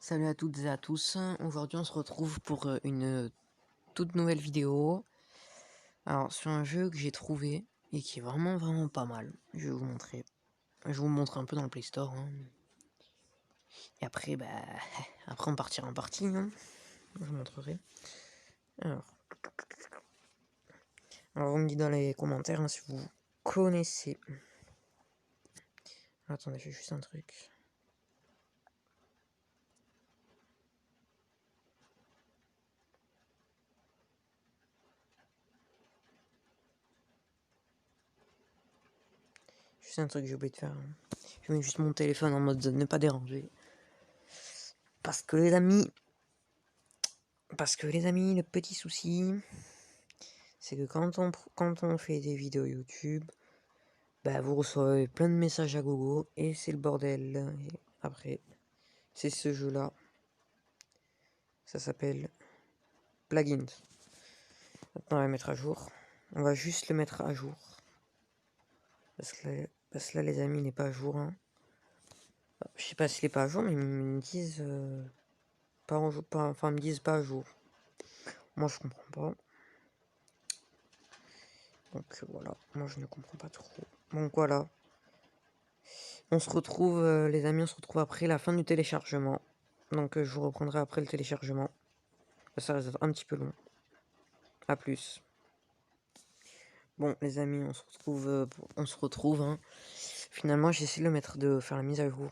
Salut à toutes et à tous, aujourd'hui on se retrouve pour une toute nouvelle vidéo. Alors sur un jeu que j'ai trouvé et qui est vraiment pas mal, je vais vous montrer. Je vous montre un peu dans le Play Store. Et après, après on partira en partie, hein. Je vous montrerai. Alors, vous me dites dans les commentaires si vous connaissez. Attendez, je fais juste un truc. Juste un truc que j'ai oublié de faire. Je mets juste mon téléphone en mode ne pas déranger. Parce que les amis, le petit souci, c'est que quand on fait des vidéos YouTube, vous recevez plein de messages à gogo et c'est le bordel. Et après, c'est ce jeu-là. Ça s'appelle Plugins. Maintenant, on va le mettre à jour. On va juste le mettre à jour. Parce que là les amis, il n'est pas à jour. Hein. Je sais pas s'il est pas à jour, mais ils me disent pas en jour, enfin, ils me disent pas à jour. Moi, je comprends pas. Donc voilà, moi je ne comprends pas trop. Donc voilà. On se retrouve, les amis, on se retrouve après la fin du téléchargement. Donc je vous reprendrai après le téléchargement. Ça reste un petit peu long. A plus. Bon les amis, on se retrouve. Hein. Finalement j'ai essayé de faire la mise à jour.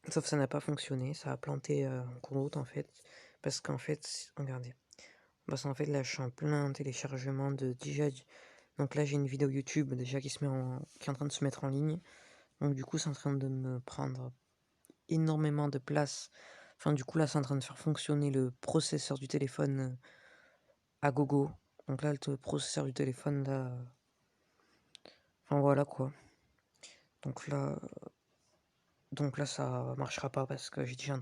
Sauf que ça n'a pas fonctionné. Ça a planté en cours de route en fait. Parce qu'en fait, regardez. Parce qu'en fait là je suis en plein téléchargement de déjà. Donc là j'ai une vidéo YouTube déjà qui est en train de se mettre en ligne. Donc du coup c'est en train de me prendre énormément de place. Enfin du coup là c'est en train de faire fonctionner le processeur du téléphone à gogo. Donc là le processeur du téléphone là. Enfin voilà quoi. Donc là ça marchera pas parce que j'ai déjà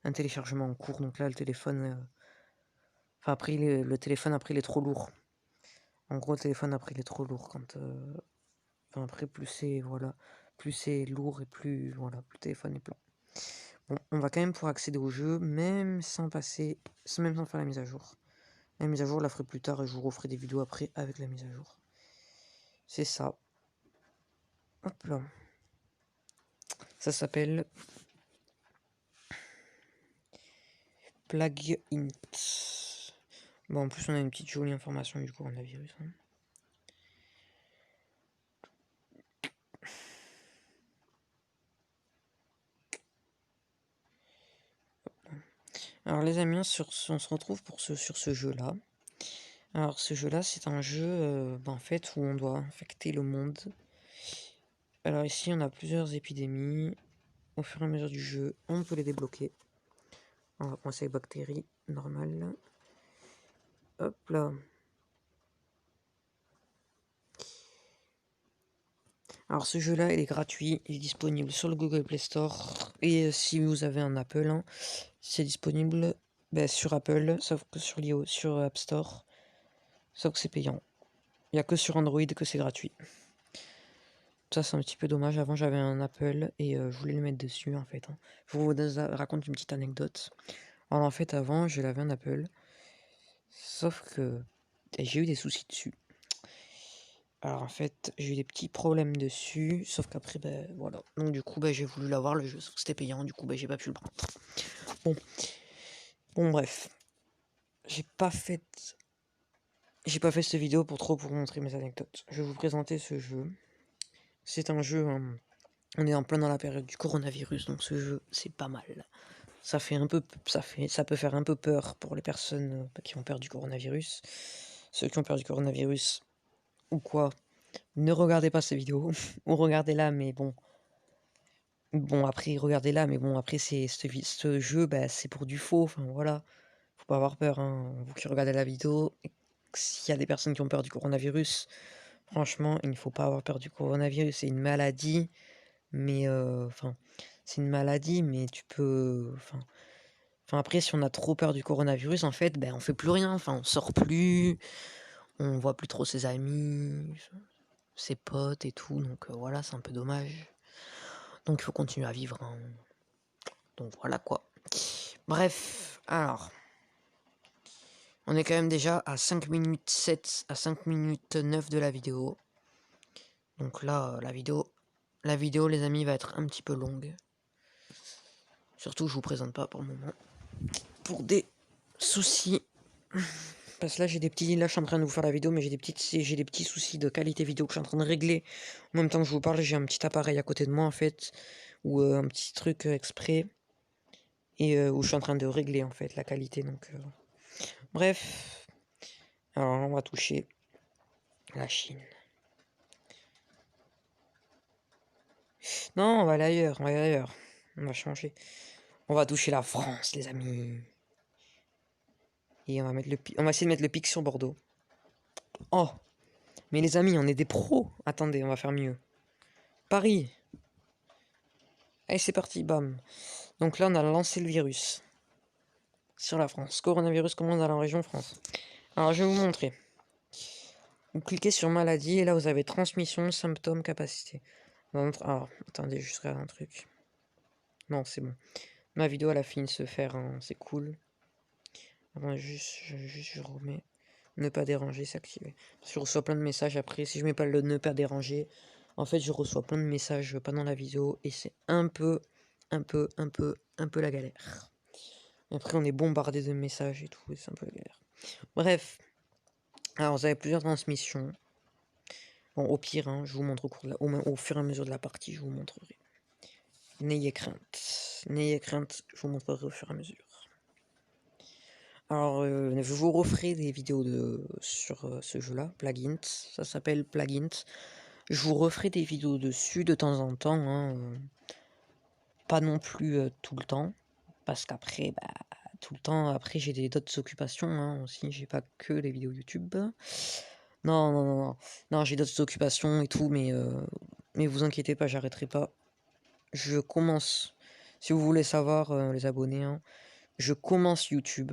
un téléchargement en cours. Donc là le téléphone. Enfin après le téléphone après il est trop lourd. En gros le téléphone après il est trop lourd quand. Enfin après plus c'est lourd et plus voilà plus le téléphone est plein. Bon, on va quand même pouvoir accéder au jeu même sans faire la mise à jour. La mise à jour, je la ferai plus tard et je vous referai des vidéos après avec la mise à jour. C'est ça. Hop là. Ça s'appelle Plugins. Bon, en plus, on a une petite jolie information du coronavirus. Hein. Alors, les amis, on se retrouve sur ce jeu-là. Alors, ce jeu-là, c'est un jeu en fait où on doit infecter le monde. Alors, ici, on a plusieurs épidémies. Au fur et à mesure du jeu, on peut les débloquer. On va commencer avec bactéries normales. Hop là. Alors ce jeu-là, il est gratuit, il est disponible sur le Google Play Store. Et si vous avez un Apple, hein, c'est disponible sur Apple, sauf que sur App Store. Sauf que c'est payant. Il n'y a que sur Android que c'est gratuit. Ça c'est un petit peu dommage, avant j'avais un Apple et je voulais le mettre dessus en fait. Hein. Je vous raconte une petite anecdote. Alors en fait avant je l'avais un Apple, sauf que j'ai eu des soucis dessus. Alors en fait, j'ai eu des petits problèmes dessus, sauf qu'après, voilà. Donc du coup, j'ai voulu l'avoir le jeu, sauf que c'était payant, du coup, j'ai pas pu le prendre. Bon bref. J'ai pas fait cette vidéo pour vous montrer mes anecdotes. Je vais vous présenter ce jeu. C'est un jeu, on est en plein dans la période du coronavirus, donc ce jeu, c'est pas mal. Ça peut faire un peu peur pour les personnes qui ont peur du coronavirus. Ceux qui ont peur du coronavirus, ou quoi, ne regardez pas ces vidéos, ou regardez-la, mais bon. Bon, après, regardez-la, mais bon, après, ce jeu, c'est pour du faux, enfin, voilà. Faut pas avoir peur, hein. Vous qui regardez la vidéo, s'il y a des personnes qui ont peur du coronavirus, franchement, il ne faut pas avoir peur du coronavirus. C'est une maladie, mais, c'est une maladie, mais tu peux, après, si on a trop peur du coronavirus, en fait, on fait plus rien, on sort plus, on voit plus trop ses amis, ses potes et tout, donc voilà, c'est un peu dommage. Donc il faut continuer à vivre, hein. Donc voilà quoi. Bref, alors. On est quand même déjà à 5 minutes 7 à 5 minutes 9 de la vidéo. Donc là, la vidéo, les amis, va être un petit peu longue. Surtout, je vous présente pas pour le moment. Pour des soucis. Parce que là, là, je suis en train de vous faire la vidéo, mais j'ai des petits soucis de qualité vidéo que je suis en train de régler. En même temps que je vous parle, j'ai un petit appareil à côté de moi, en fait. Ou un petit truc exprès. Et où je suis en train de régler, en fait, la qualité. Donc, bref. Alors, on va toucher la Chine. Non, on va aller ailleurs, on va aller ailleurs. On va changer. On va toucher la France, les amis. Et on va essayer de mettre le pic sur Bordeaux. Oh, mais les amis, on est des pros. Attendez, on va faire mieux. Paris. Allez, c'est parti, bam. Donc là, on a lancé le virus sur la France. Coronavirus commence dans la région France. Alors, je vais vous montrer. Vous cliquez sur maladie et là, vous avez transmission, symptômes, capacité. Alors, attendez, je regarde un truc. Non, c'est bon. Ma vidéo, elle a fini de se faire, hein, c'est cool. Attends, je remets. Ne pas déranger, s'activer. Je reçois plein de messages après. Si je mets pas le ne pas déranger, en fait, je reçois plein de messages pendant la vidéo et c'est un peu la galère. Et après, on est bombardé de messages et tout, et c'est un peu la galère. Bref. Alors, vous avez plusieurs transmissions. Bon, au pire, hein, je vous montre au fur et à mesure de la partie, je vous montrerai. N'ayez crainte. N'ayez crainte, je vous montrerai au fur et à mesure. Alors, je vous referai des vidéos sur ce jeu-là, Plugins. Ça s'appelle Plugins. Je vous referai des vidéos dessus de temps en temps. Hein, pas non plus tout le temps. Parce qu'après, tout le temps, après, j'ai d'autres occupations hein, aussi. J'ai pas que les vidéos YouTube. Non, non, non, non. Non, j'ai d'autres occupations et tout, mais vous inquiétez pas, j'arrêterai pas. Je commence, si vous voulez savoir, les abonnés, hein, je commence YouTube.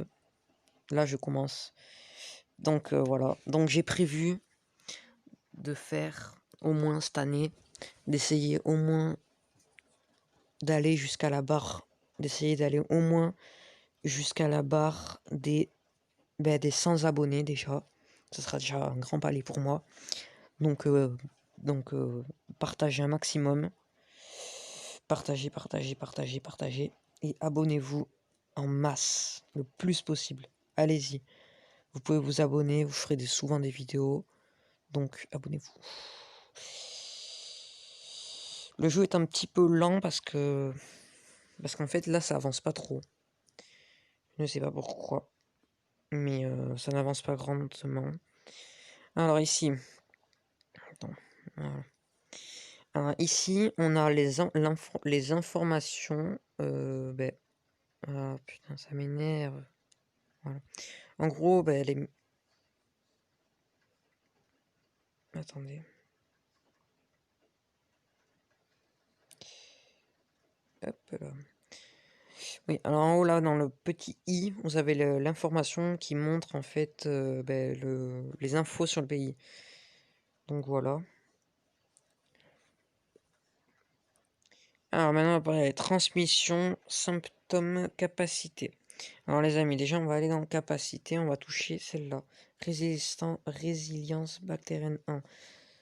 Là, je commence. Donc voilà. Donc j'ai prévu de faire au moins cette année, d'essayer au moins d'aller jusqu'à la barre, d'essayer d'aller au moins jusqu'à la barre des 100 abonnés déjà. Ce sera déjà un grand palier pour moi. Donc partagez un maximum. Partagez, partagez, partagez, partagez. Et abonnez-vous en masse, le plus possible. Allez-y. Vous pouvez vous abonner, vous ferez souvent des vidéos. Donc abonnez-vous. Le jeu est un petit peu lent parce qu'en fait là ça avance pas trop. Je ne sais pas pourquoi. Mais ça n'avance pas grandement. Alors ici. Attends. Voilà. Alors ici on a les informations. Ah putain ça m'énerve. Voilà. En gros les... Attendez. Hop là. Oui, alors en haut là, dans le petit i, vous avez l'information qui montre en fait les infos sur le pays. Donc voilà. Alors maintenant on va parler transmission, symptômes, capacité. Alors les amis, déjà on va aller dans capacité, on va toucher celle-là. Résilience bactérienne 1.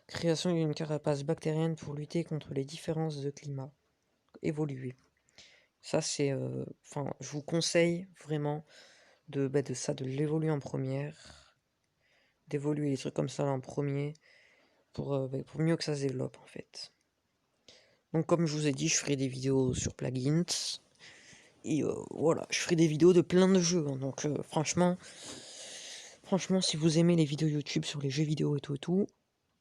Création d'une carapace bactérienne pour lutter contre les différences de climat. Évoluer. Ça c'est... Enfin, je vous conseille vraiment de l'évoluer en première. D'évoluer les trucs comme ça là, en premier. Pour mieux que ça se développe en fait. Donc comme je vous ai dit, je ferai des vidéos sur plugins. Et voilà, je ferai des vidéos de plein de jeux. Hein. Donc franchement, si vous aimez les vidéos YouTube sur les jeux vidéo et tout,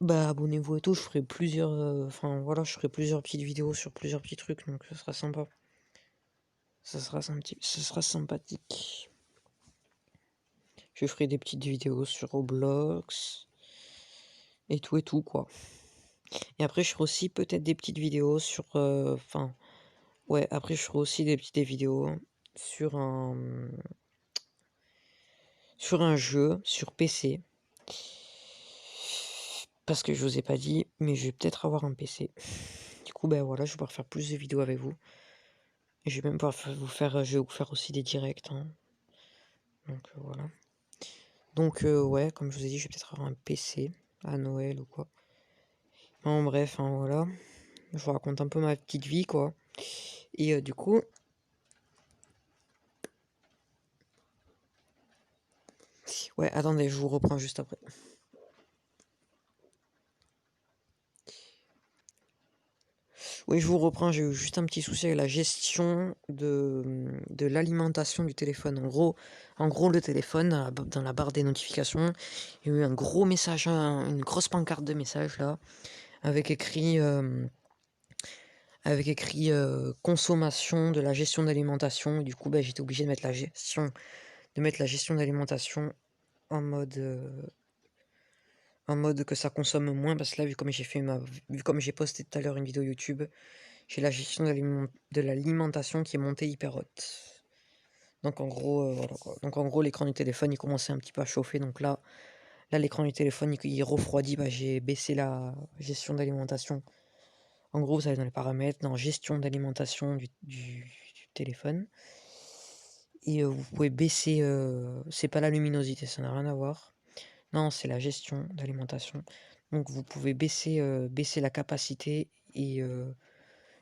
abonnez-vous et tout. Je ferai plusieurs, je ferai plusieurs petites vidéos sur plusieurs petits trucs. Donc ça sera sympa. Ça sera sympathique. Je ferai des petites vidéos sur Roblox et tout quoi. Et après je ferai aussi peut-être des petites vidéos sur, ouais, après je ferai aussi des vidéos sur un jeu sur PC. Parce que je vous ai pas dit, mais je vais peut-être avoir un PC. Du coup, voilà, je vais pouvoir faire plus de vidéos avec vous. Et je vais même pouvoir je vais vous faire aussi des directs, hein. Donc voilà. Donc ouais, comme je vous ai dit, je vais peut-être avoir un PC à Noël ou quoi. En bref, hein, voilà. Je vous raconte un peu ma petite vie, quoi. Et du coup... Ouais, attendez, je vous reprends juste après. Oui, je vous reprends, j'ai eu juste un petit souci avec la gestion de l'alimentation du téléphone. En gros, le téléphone, dans la barre des notifications, il y a eu un gros message, une grosse pancarte de message là, avec écrit, consommation de la gestion d'alimentation. Et du coup, bah, j'étais obligé de mettre la gestion d'alimentation en mode, que ça consomme moins, parce que là, vu comme j'ai posté tout à l'heure une vidéo YouTube, j'ai la gestion de l'alimentation qui est montée hyper haute. Donc en gros, voilà quoi. Donc en gros, l'écran du téléphone, il commençait un petit peu à chauffer. Donc là, l'écran du téléphone, il refroidit. Bah, j'ai baissé la gestion d'alimentation. En gros, vous allez dans les paramètres, dans gestion d'alimentation du téléphone. Et vous pouvez baisser... c'est pas la luminosité, ça n'a rien à voir. Non, c'est la gestion d'alimentation. Donc vous pouvez baisser la capacité et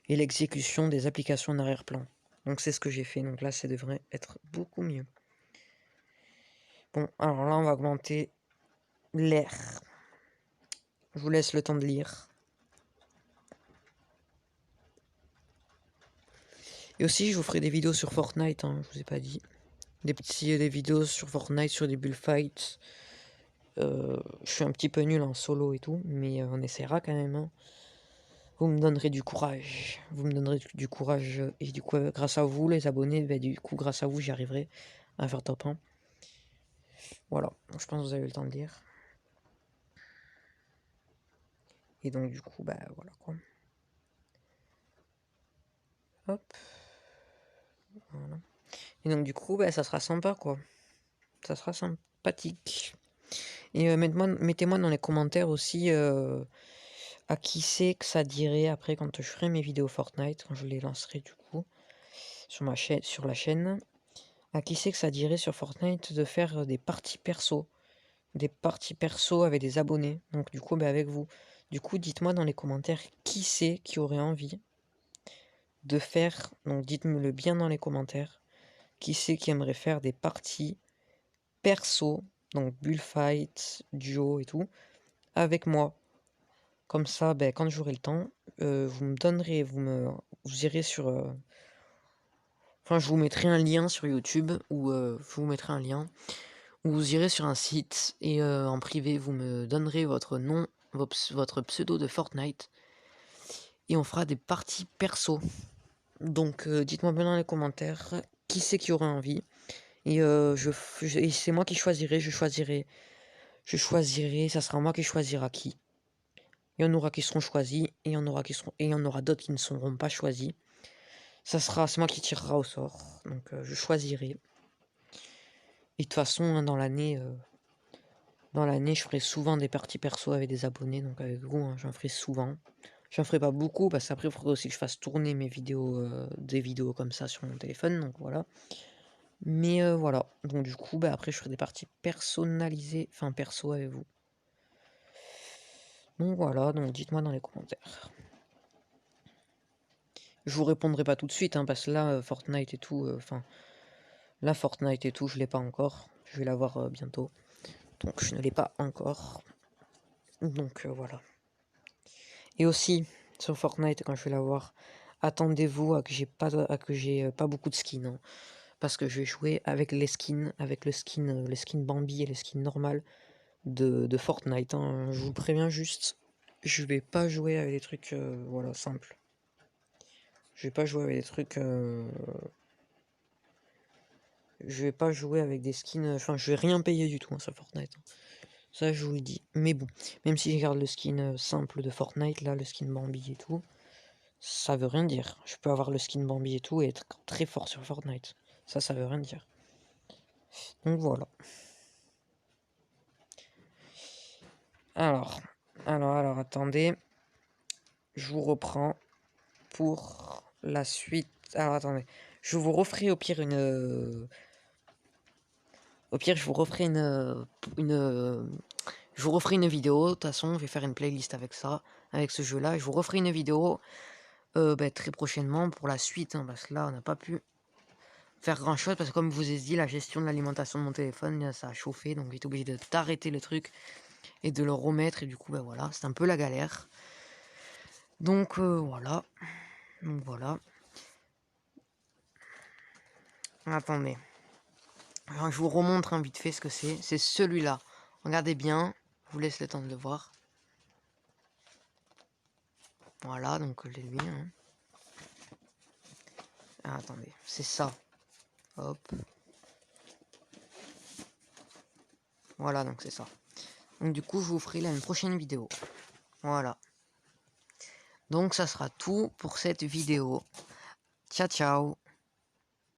l'exécution des applications en arrière-plan. Donc c'est ce que j'ai fait. Donc là, ça devrait être beaucoup mieux. Bon, alors là, on va augmenter l'air. Je vous laisse le temps de lire. Et aussi, je vous ferai des vidéos sur Fortnite, hein, je vous ai pas dit. Des vidéos sur Fortnite, sur des bullfights. Je suis un petit peu nul en solo et tout, mais on essaiera quand même, hein. Vous me donnerez du courage. Vous me donnerez du courage. Et du coup, grâce à vous, les abonnés, bah, du coup, grâce à vous, j'y arriverai à faire top 1. Voilà, je pense que vous avez eu le temps de lire. Et donc, du coup, bah voilà quoi. Hop. Voilà. Et donc, du coup, bah, ça sera sympa quoi. Ça sera sympathique. Et mettez-moi dans les commentaires aussi à qui c'est que ça dirait après quand je ferai mes vidéos Fortnite, quand je les lancerai du coup sur la chaîne. À qui c'est que ça dirait sur Fortnite de faire des parties perso. Des parties perso avec des abonnés. Donc du coup, bah, avec vous. Du coup, dites-moi dans les commentaires qui c'est qui aurait envie de faire. Donc dites-moi le bien dans les commentaires. Qui c'est qui aimerait faire des parties perso. Donc bullfight, duo et tout. Avec moi. Comme ça, ben, quand j'aurai le temps, vous me donnerez, vous irez sur... Enfin, je vous mettrai un lien sur YouTube, ou je vous mettrai un lien, où vous irez sur un site, et en privé, vous me donnerez votre nom, votre pseudo de Fortnite, et on fera des parties perso. Donc, dites-moi bien dans les commentaires, qui c'est qui aurait envie, et, et c'est moi qui choisirai, je choisirai, ça sera moi qui choisira qui. Il y en aura qui seront choisis, et il y en aura d'autres qui ne seront pas choisis. C'est moi qui tirera au sort, donc je choisirai. Et de toute façon, hein, dans l'année, je ferai souvent des parties perso avec des abonnés, donc avec vous, hein, j'en ferai souvent. J'en ferai pas beaucoup, parce qu'après, il faudrait aussi que je fasse tourner mes vidéos, des vidéos comme ça sur mon téléphone, donc voilà. Mais voilà, donc du coup, bah, après, je ferai des parties personnalisées, enfin perso avec vous. Donc voilà, donc dites-moi dans les commentaires. Je vous répondrai pas tout de suite, hein, parce que là, Fortnite et tout, je l'ai pas encore. Je vais l'avoir bientôt. Donc je ne l'ai pas encore. Donc voilà. Et aussi, sur Fortnite, quand je vais l'avoir, attendez-vous à que j'ai pas beaucoup de skins, hein, parce que je vais jouer avec les skins, avec les skins Bambi et les skins normales de Fortnite, hein. Je vous préviens juste, je vais pas jouer avec des trucs voilà, simples. Je vais pas jouer avec des trucs... je vais pas jouer avec des skins... Enfin, je vais rien payer du tout, hein, sur Fortnite. Ça, je vous le dis. Mais bon, même si je garde le skin simple de Fortnite, là, le skin Bambi et tout, ça veut rien dire. Je peux avoir le skin Bambi et tout et être très fort sur Fortnite. Ça veut rien dire. Donc voilà. Alors, attendez. Je vous reprends pour la suite Alors attendez, je vous referai au pire une... Au pire, je vous referai je vous referai une vidéo. De toute façon, je vais faire une playlist avec ça, avec ce jeu-là. Je vous referai une vidéo très prochainement pour la suite, hein, parce que là, on n'a pas pu faire grand-chose, parce que comme je vous ai dit, la gestion de l'alimentation de mon téléphone, ça a chauffé, donc j'étais obligé d'arrêter le truc et de le remettre, et du coup, ben voilà, c'est un peu la galère. Donc voilà. Donc voilà. Attendez. Alors, je vous remontre vite fait ce que c'est. C'est celui-là. Regardez bien. Je vous laisse le temps de le voir. Voilà, donc je l'ai mis. Hein. Ah, attendez, c'est ça. Hop. Voilà, donc c'est ça. Donc du coup, je vous ferai là une prochaine vidéo. Voilà. Donc ça sera tout pour cette vidéo. Ciao, ciao.